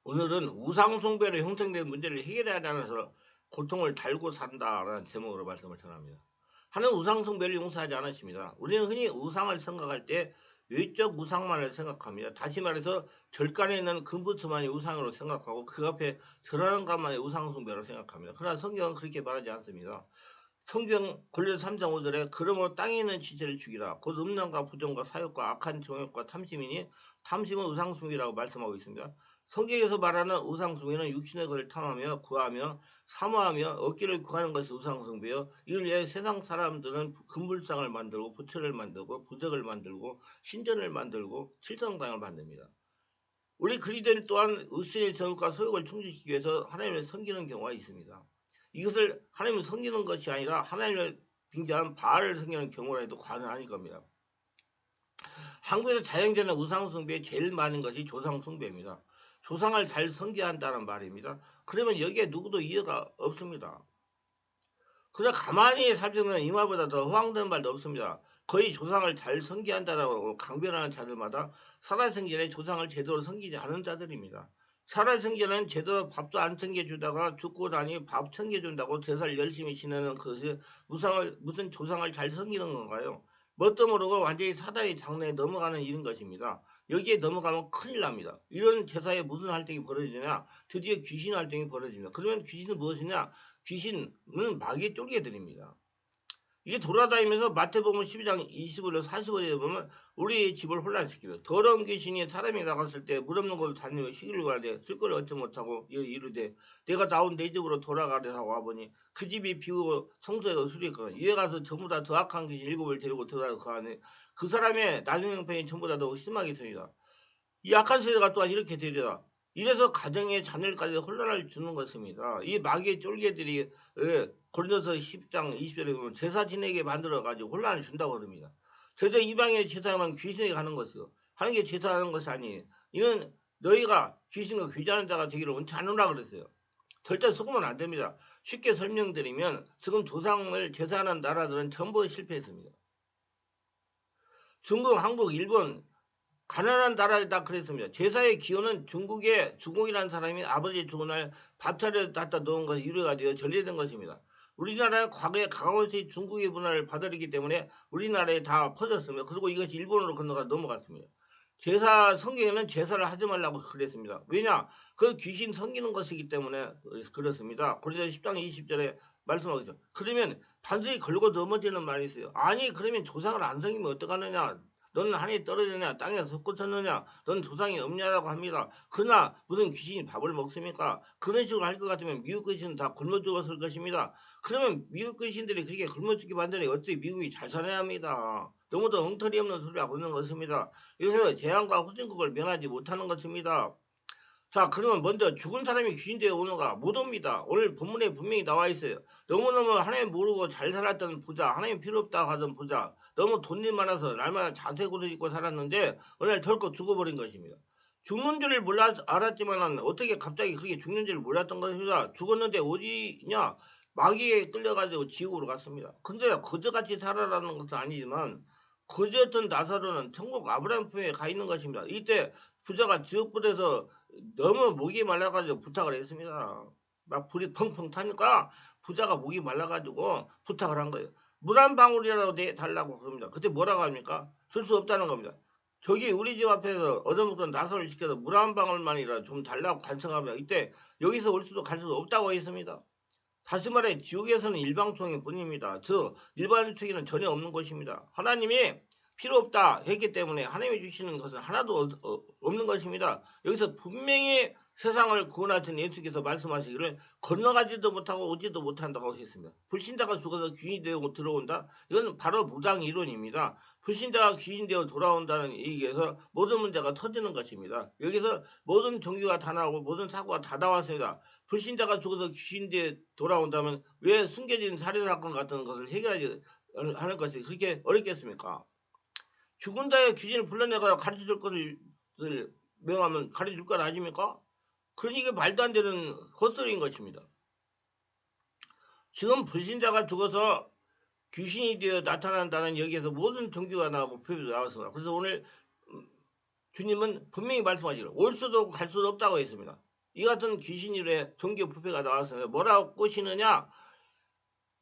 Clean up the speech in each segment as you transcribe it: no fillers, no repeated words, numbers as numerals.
오늘은 우상숭배로 형성된 문제를 해결하지 않아서 고통을 달고 산다라는 제목으로 말씀을 전합니다. 하나는 우상숭배를 용서하지 않으십니다. 우리는 흔히 우상을 생각할 때 외적 우상만을 생각합니다. 다시 말해서 절간에 있는 금부처만이 우상으로 생각하고 그 앞에 절하는 것만이 우상숭배로 생각합니다. 그러나 성경은 그렇게 말하지 않습니다. 성경 골로새 3장 5절에 그러므로 땅에 있는 지체를 죽이라. 곧 음란과 부정과 사욕과 악한 정욕과 탐심이니 탐심은 우상숭배라고 말씀하고 있습니다. 성경에서 말하는 우상숭배는 육신의 것을 탐하며 구하며 사모하며 얻기를 구하는 것이 우상숭배요. 이를 위해 세상 사람들은 금불상을 만들고 부처를 만들고 부적을 만들고 신전을 만들고 칠성당을 만듭니다. 우리 그리스도인 또한 육신의 정욕과 소욕을 충족시키기 위해서 하나님을 섬기는 경우가 있습니다. 이것을 하나님을 섬기는 것이 아니라 하나님을 빙자한 바알을 섬기는 경우라 해도 과언은 아닐 겁니다. 한국에서 자행되는 우상숭배에 제일 많은 것이 조상숭배입니다. 조상을 잘 섬겨야 한다는 말입니다. 그러면 여기에 누구도 이해가 없습니다. 그러나 가만히 살펴보면 이 말보다 더 허황된 말도 없습니다. 거의 조상을 잘 섬겨야 한다고 강변하는 자들마다 살아생전에 조상을 제대로 섬기지 않은 자들입니다. 살아생전에는 제대로 밥도 안 챙겨주다가 죽고 나니 밥 챙겨준다고 제사를 열심히 지내는 것이 무슨 조상을 잘 섬기는 건가요? 뭣도 모르고 완전히 사단의 장래에 넘어가는 일인 것입니다. 여기에 넘어가면 큰일 납니다. 이런 제사에 무슨 활동이 벌어지냐? 드디어 귀신 활동이 벌어집니다. 그러면 귀신은 무엇이냐? 귀신은 마귀의 쫄개들입니다. 이게 돌아다니면서 마태복음 12장 25절 45절에 보면 우리 집을 혼란시키며 더러운 귀신이 사람이 나갔을 때 물 없는 곳을 다니며 시기를 구하되 쓸 걸 얻지 못하고 이르되 내가 나온 내 집으로 돌아가려 하고 와보니 그 집이 비우고 성소에 수리했거든. 이에 가서 전부 다 더 악한 귀신 7을 데리고 들어가서 거하니 그 사람의 나중 형편이 전부 다 더 심하게 되리라. 이 악한 세대가 또한 이렇게 되리라. 이래서 가정의 자녀까지 혼란을 주는 것입니다. 이 마귀의 쫄개들이 고린도서 10장 20절에 보면 제사 지내게 만들어가지고 혼란을 준다고 그럽니다. 제사 이방의 제사는 귀신에게 가는 것이요. 하나님께 제사하는 것이 아니에요. 이는 너희가 귀신과 귀자하는 자가 되기를 원치 않으라 그랬어요. 절대 속으면 안 됩니다. 쉽게 설명드리면 지금 조상을 제사하는 나라들은 전부 실패했습니다. 중국, 한국, 일본 가난한 나라에다 그랬습니다. 제사의 기원은 중국의 주공이라는 사람이 아버지 죽은 날 밥 차려 갖다 놓은 것이 유래가 되어 전래된 것입니다. 우리나라는 과거에 가까운시 중국의 문화를 받아들이기 때문에 우리나라에 다 퍼졌습니다. 그리고 이것이 일본으로 넘어갔습니다. 제사 성경에는 제사를 하지 말라고 그랬습니다. 왜냐? 그 귀신 섬기는 것이기 때문에 그렇습니다. 고린도서 10장 20절에 말씀하고 있죠. 그러면 반드시 걸고 넘어지는 말이 있어요. 아니 그러면 조상을 안 섬기면 어떡하느냐? 너는 하늘에 떨어졌냐? 땅에서 솟구쳤느냐? 너는 조상이 없냐라고 합니다. 그러나 무슨 귀신이 밥을 먹습니까? 그런 식으로 할 것 같으면 미국 귀신은 다 굶어 죽었을 것입니다. 그러면 미국 귀신들이 그렇게 굶어 죽게 만드니 어떻게 미국이 잘 살아야 합니다. 너무도 엉터리 없는 소리를 하고 있는 것입니다. 그래서 재앙과 후진국을 면하지 못하는 것입니다. 자, 그러면 먼저 죽은 사람이 귀신되어 오는가? 못 옵니다. 오늘 본문에 분명히 나와 있어요. 너무너무 하나님 모르고 잘 살았던 부자, 하나님 필요 없다고 하던 부자, 너무 돈이 많아서 날마다 자색 옷을 입고 살았는데 오늘 덜컥 죽어버린 것입니다. 죽는 줄을 알았지만 어떻게 갑자기 그렇게 죽는 줄을 몰랐던 것입니다. 죽었는데 어디냐? 마귀에 끌려가지고 지옥으로 갔습니다. 근데 거저같이 살아라는 것은 아니지만 거저였던 나사로는 천국 아브라함 품에 가 있는 것입니다. 이때 부자가 지옥불에서 너무 목이 말라가지고 부탁을 했습니다. 막 불이 펑펑 타니까 부자가 목이 말라가지고 부탁을 한 거예요. 물 한 방울이라도 달라고 그럽니다. 그때 뭐라고 합니까? 줄 수 없다는 겁니다. 저기 우리 집 앞에서 얻어먹던 나사를 시켜서 물 한 방울만이라 좀 달라고 간청합니다. 이때 여기서 올 수도 갈 수도 없다고 했습니다. 다시 말해 지옥에서는 일방통행 뿐입니다. 즉 일반통행은 전혀 없는 것입니다. 하나님이 필요 없다 했기 때문에 하나님이 주시는 것은 하나도 없는 것입니다. 여기서 분명히 세상을 구원하신 예수께서 말씀하시기를 건너가지도 못하고 오지도 못한다고 하셨습니다. 불신자가 죽어서 귀신이 되고 들어온다? 이건 바로 무당 이론입니다. 불신자가 귀신 되어 돌아온다는 얘기에서 모든 문제가 터지는 것입니다. 여기서 모든 종교가 다 나오고 모든 사고가 다 나왔습니다. 불신자가 죽어서 귀신 되어 돌아온다면 왜 숨겨진 살인사건 같은 것을 해결하지 하는 것이 그렇게 어렵겠습니까? 죽은 자의 귀신을 불러내가 가르쳐줄 것을 명하면 가르쳐줄 것 아닙니까? 그러니까 말도 안 되는 헛소리인 것입니다. 지금 불신자가 죽어서 귀신이 되어 나타난다는 여기에서 모든 종교가 나오고 표현이 나왔습니다. 그래서 오늘 주님은 분명히 말씀하시기를 올 수도 갈 수도 없다고 했습니다. 이 같은 귀신일에 종교 부패가 나왔어요. 뭐라고 꼬시느냐?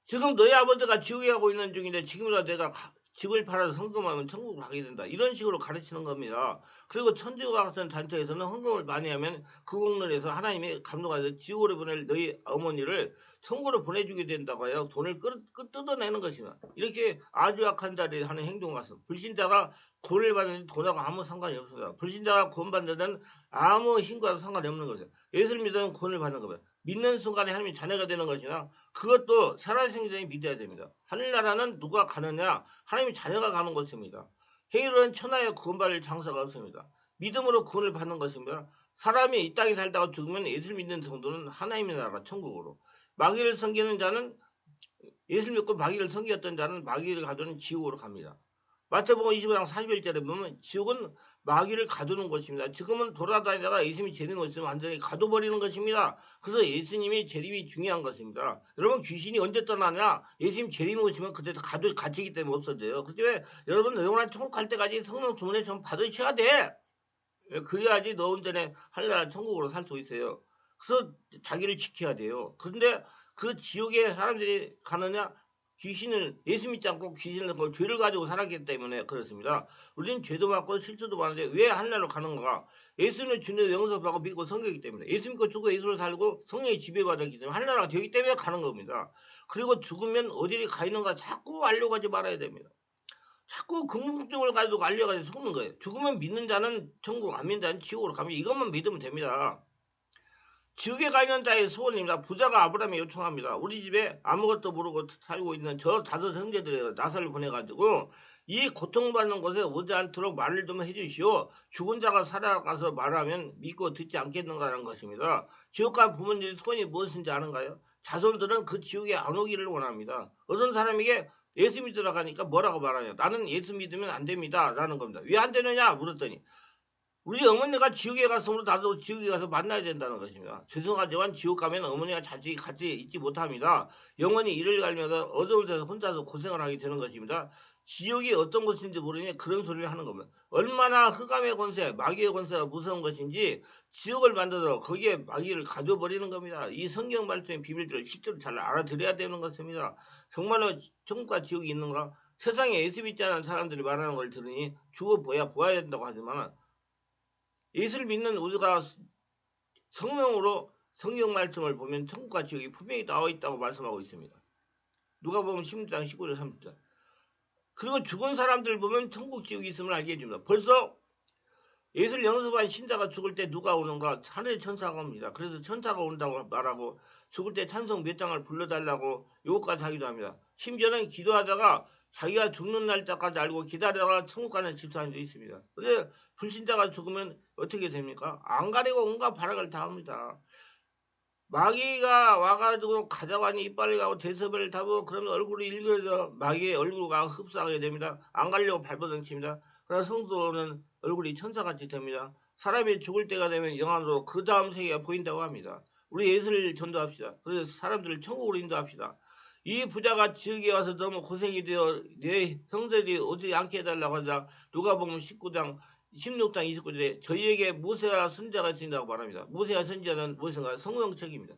지금 너희 아버지가 지옥에 가고 있는 중인데 지금이라도 내가 집을 팔아서 헌금하면 천국 가게 된다. 이런 식으로 가르치는 겁니다. 그리고 천주교 같은 단체에서는 헌금을 많이 하면 그 공로에서 하나님이 감동하셔서 지옥으로 보낼 너희 어머니를 천국으로 보내주게 된다고 해요. 돈을 뜯어내는 것이다. 이렇게 아주 약한 자리에 하는 행동 같습니다. 불신자가 구원을 받는 돈하고 아무 상관이 없습니다. 불신자가 구원받는 데는 아무 힘과도 상관이 없는 거죠. 예수를 믿으면 구원을 받는 겁니다. 믿는 순간에 하나님이 자녀가 되는 것이나 그것도 살아생전에 믿어야 됩니다. 하늘나라는 누가 가느냐? 하나님이 자녀가 가는 것입니다. 행위로는 천하에 구원받을 장사가 없습니다. 믿음으로 구원을 받는 것입니다. 사람이 이 땅에 살다가 죽으면 예수를 믿는 성도는 하나님의 나라 천국으로, 마귀를 섬기는 자는 예수를 믿고 마귀를 섬겼던 자는 마귀를 가두는 지옥으로 갑니다. 마태복음 25장 41절에 보면 지옥은 마귀를 가두는 것입니다. 지금은 돌아다니다가 예수님이 재림이 있으면 완전히 가둬버리는 것입니다. 그래서 예수님이 재림이 중요한 것입니다. 여러분 귀신이 언제 떠나냐? 예수님 재림이 오시면 그때 갇히기 때문에 없어져요. 그때 여러분 영원한 천국 갈 때까지 성령 주문에 좀 받으셔야 돼. 그래야지 너 온전히 하늘나라 천국으로 살 수 있어요. 그래서 자기를 지켜야 돼요. 그런데 그 지옥에 사람들이 가느냐? 귀신을 예수 믿지 않고 귀신을 그 죄를 가지고 살았기 때문에 그렇습니다. 우리는 죄도 받고 실수도 받는데 왜 하늘나라로 가는가? 예수는 주님의 영접하고 믿고 섬기기 때문에, 예수 믿고 죽고 예수를 살고 성령의 지배받았기 때문에 하늘나라가 되기 때문에 가는 겁니다. 그리고 죽으면 어디를 가 있는가 자꾸 알려가지 말아야 됩니다. 자꾸 궁금증을 가지고 알려가지고 속는 거예요. 죽으면 믿는 자는 천국, 안 믿는 자는 지옥으로 가면 이것만 믿으면 됩니다. 지옥에 가 있는 자의 소원입니다. 부자가 아브라함에 요청합니다. 우리 집에 아무것도 모르고 살고 있는 저 5 형제들의 나사를 보내가지고 이 고통받는 곳에 오지 않도록 말을 좀 해주시오. 죽은 자가 살아가서 말하면 믿고 듣지 않겠는가라는 것입니다. 지옥 간 부모님의 소원이 무엇인지 아는가요? 자손들은 그 지옥에 안 오기를 원합니다. 어떤 사람에게 예수 믿으러 가니까 뭐라고 말하냐? 나는 예수 믿으면 안 됩니다. 라는 겁니다. 왜 안 되느냐? 물었더니 우리 어머니가 지옥에 갔으므로 나도 지옥에 가서 만나야 된다는 것입니다. 죄송하지만 지옥 가면 어머니와 자식이 같이 있지 못합니다. 영원히 이를 갈면서 어두울 데서 혼자서 고생을 하게 되는 것입니다. 지옥이 어떤 곳인지 모르니 그런 소리를 하는 겁니다. 얼마나 흑암의 권세, 마귀의 권세가 무서운 것인지 지옥을 만들어 거기에 마귀를 가져버리는 겁니다. 이 성경 말씀의 비밀들을 실제로 잘 알아들어야 되는 것입니다. 정말로 천국과 지옥이 있는가? 세상에 예수 믿지 않은 사람들이 말하는 걸 들으니 죽어보야 된다고 하지만 예수를 믿는 우리가 성령으로 성경 말씀을 보면 천국과 지옥이 분명히 나와 있다고 말씀하고 있습니다. 누가복음 16장 19절 30절. 그리고 죽은 사람들 보면 천국 지옥이 있음을 알게 해줍니다. 벌써 예수를 영접한 신자가 죽을 때 누가 오는가? 하늘의 천사가 옵니다. 그래서 천사가 온다고 말하고 죽을 때 찬송 몇 장을 불러달라고 요구까지 하기도 합니다. 심지어는 기도하다가 자기가 죽는 날짜까지 알고 기다리다가 천국 가는 집사님도 있습니다. 근데 불신자가 죽으면 어떻게 됩니까? 안 가리고 온갖 발악을 다 합니다. 마귀가 와가지고 가자관이 이빨을 가고 대서변을 타고 그러면 얼굴이 일그러져 마귀의 얼굴과 흡사하게 됩니다. 안 가려고 발버둥칩니다. 그러나 성도는 얼굴이 천사같이 됩니다. 사람이 죽을 때가 되면 영안으로 그 다음 세계가 보인다고 합니다. 우리 예수를 전도합시다. 그래서 사람들을 천국으로 인도합시다. 이 부자가 지옥에 와서 너무 고생이 되어 내 형제들이 오지 않게 해달라고 하자 누가복음 16장 29절에 저희에게 모세와 선지자가 있다고 말합니다. 모세와 선지자는 무엇인가? 성령책입니다.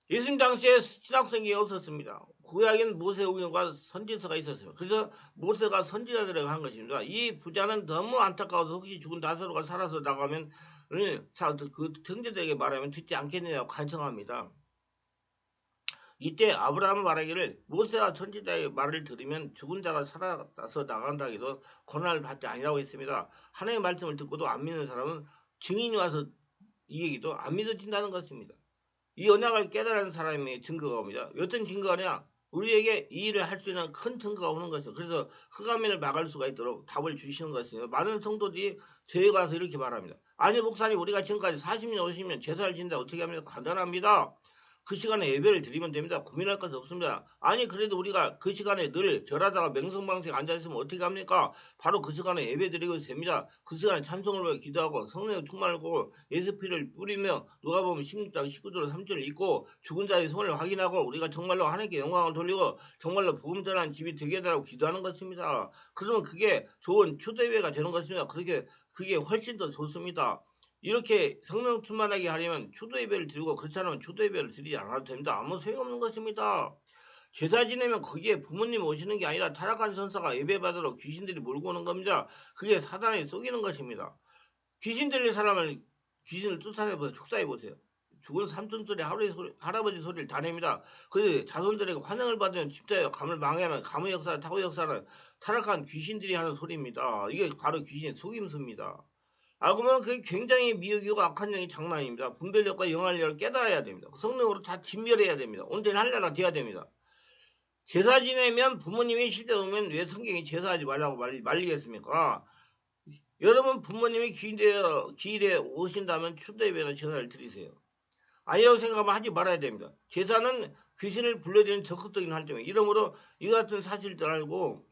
예수님 당시에 신학성경이 없었습니다. 구약에는 모세오경과 선지서가 있었습니다. 그래서 모세가 선지자들에게 한 것입니다. 이 부자는 너무 안타까워서 혹시 죽은 나사로가 살아서 나가면 그 형제들에게 말하면 듣지 않겠느냐고 간청합니다. 이때 아브라함은 말하기를 모세와 선지자의 말을 들으면 죽은 자가 살아서 나간다 해도 고난을 받지 아니라고 했습니다. 하나님의 말씀을 듣고도 안 믿는 사람은 증인이 와서 이 얘기도 안 믿어진다는 것입니다. 이 언약을 깨달은 사람의 증거가 옵니다. 어떤 증거냐? 우리에게 이 일을 할 수 있는 큰 증거가 오는 것이죠. 그래서 흑암을 막을 수가 있도록 답을 주시는 것이에요. 많은 성도들이 저에 가서 이렇게 말합니다. 아니 목사님 우리가 지금까지 40년 50년 제사를 지낸다 어떻게 합니까? 간단합니다. 그 시간에 예배를 드리면 됩니다. 고민할 것이 없습니다. 아니 그래도 우리가 그 시간에 늘 절하다가 맹성방식 앉아있으면 어떻게 합니까? 바로 그 시간에 예배 드리고 됩니다. 그 시간에 찬송을 보여 기도하고 성령의 충만하고 예수피를 뿌리며 누가복음 16장 19절 3절을 읽고 죽은 자의 손을 확인하고 우리가 정말로 하나님께 영광을 돌리고 정말로 복음 전하는 집이 되게 해달라고 기도하는 것입니다. 그러면 그게 좋은 초대회가 되는 것입니다. 그게 훨씬 더 좋습니다. 이렇게 성령 충만하게 하려면 추도 예배를 드리고, 그렇지 않으면 추도 예배를 드리지 않아도 됩니다. 아무 소용없는 것입니다. 제사 지내면 거기에 부모님 오시는 게 아니라 타락한 선사가 예배받으러 귀신들이 몰고 오는 겁니다. 그게 사단에 속이는 것입니다. 귀신 들린 사람을 귀신을 쫓아내보세요. 축사해보세요. 죽은 삼촌 소리, 할아버지 소리를 다 냅니다. 그 자손들에게 환영을 받으면 진짜요. 감을 망해하는 감의 역사, 타고 역사는 타락한 귀신들이 하는 소리입니다. 이게 바로 귀신의 속임수입니다. 알고 보면 그게 굉장히 미혹이고 악한 영이 장난 아닙니다. 분별력과 영할력을 깨달아야 됩니다. 성령으로 다 진멸해야 됩니다. 온전히 할례가 돼야 됩니다. 제사 지내면 부모님이 실제 오면 왜 성경이 제사하지 말라고 말리겠습니까? 여러분 부모님이 기일에 오신다면 추도예배나 제사를 드리세요. 아니라고 생각하면 하지 말아야 됩니다. 제사는 귀신을 불러들이는 적극적인 활동이에요. 이러므로 이 같은 사실들 알고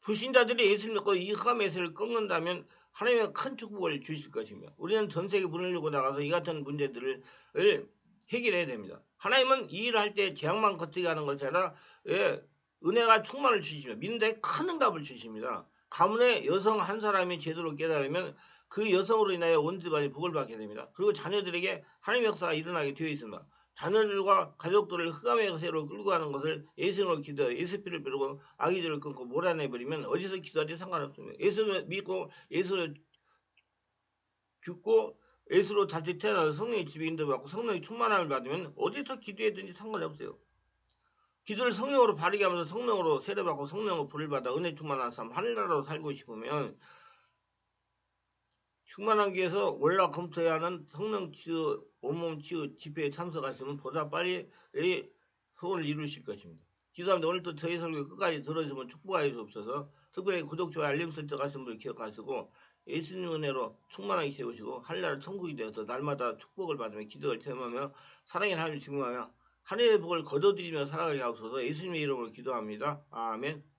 불신자들이 예수를 믿고 이 흑암 예수를 꺾는다면 하나님의 큰 축복을 주실 것이며, 우리는 전 세계 문을 열고 나가서 이 같은 문제들을 해결해야 됩니다. 하나님은 이 일을 할 때 재앙만 거치게 하는 것이 아니라 은혜가 충만을 주시며 믿는데 큰 응답을 주십니다. 가문의 여성 한 사람이 제대로 깨달으면 그 여성으로 인하여 온 집안이 복을 받게 됩니다. 그리고 자녀들에게 하나님의 역사가 일어나게 되어 있습니다. 자녀들과 가족들을 흑암의 역사로 끌고 가는 것을 예수님으로 기도해 예수피를 베르고 악의들을 끊고 몰아내버리면 어디서 기도하지 상관없습니다. 예수를 믿고 예수를 죽고 예수로 다시 태어나서 성령의 집에 인도받고 성령의 충만함을 받으면 어디서 기도해든지 상관없어요. 기도를 성령으로 바르게 하면서 성령으로 세례받고 성령으로 불을 받아 은혜 충만한 삶 하늘나라로 살고 싶으면 충만하기 위해서 월화 검토해야 하는 성령 치유, 온몸 치유 집회에 참석하시면 보다 빨리 소원을 이루실 것입니다. 기도합니다. 오늘도 저희 설교 끝까지 들어주시면 축복하여 주옵소서. 특별히 구독, 좋아요, 알림 설정 하신 분 기억하시고 예수님 은혜로 충만하게 세우시고 하늘나라 천국이 되어서 날마다 축복을 받으며 기도를 체험하며 사랑의 하나님을 증명하며 하늘의 복을 거둬들이며 살아가게 하옵소서. 예수님의 이름으로 기도합니다. 아멘.